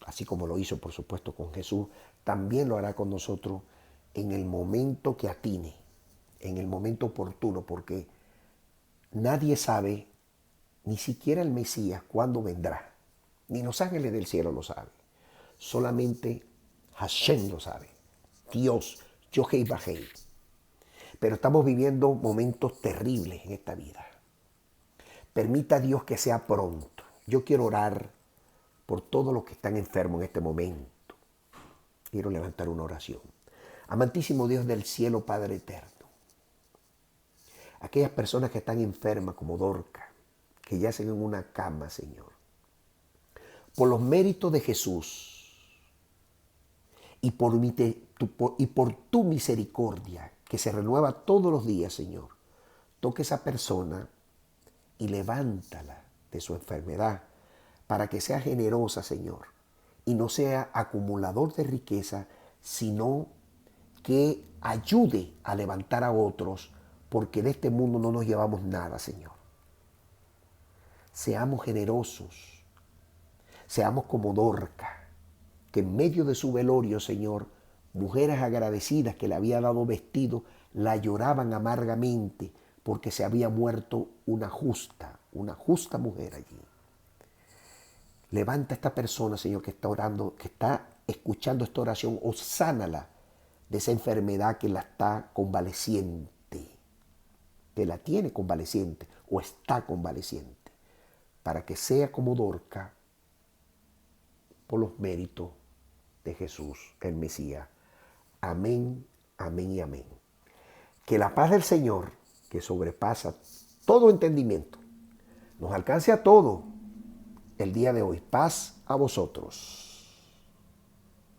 así como lo hizo por supuesto con Jesús, también lo hará con nosotros en el momento que atine, en el momento oportuno, porque nadie sabe, ni siquiera el Mesías, cuándo vendrá. Ni los ángeles del cielo lo saben. Solamente Hashem lo sabe. Dios, Yohei Bajei. Pero estamos viviendo momentos terribles en esta vida. Permita a Dios que sea pronto. Yo quiero orar por todos los que están enfermos en este momento. Quiero levantar una oración. Amantísimo Dios del cielo, Padre eterno. Aquellas personas que están enfermas como Dorcas, que yacen en una cama, Señor. Por los méritos de Jesús y por tu misericordia, que se renueva todos los días, Señor, toque esa persona y levántala de su enfermedad para que sea generosa, Señor, y no sea acumulador de riqueza, sino que ayude a levantar a otros, porque de este mundo no nos llevamos nada, Señor. Seamos generosos, seamos como Dorcas, que en medio de su velorio, Señor, mujeres agradecidas que le había dado vestido, la lloraban amargamente porque se había muerto una justa mujer allí. Levanta a esta persona, Señor, que está orando, que está escuchando esta oración, o sánala de esa enfermedad que la está convaleciente, que la tiene convaleciente o está convaleciente, para que sea como Dorcas por los méritos de Jesús, el Mesías. Amén, amén y amén. Que la paz del Señor, que sobrepasa todo entendimiento, nos alcance a todos el día de hoy. Paz a vosotros.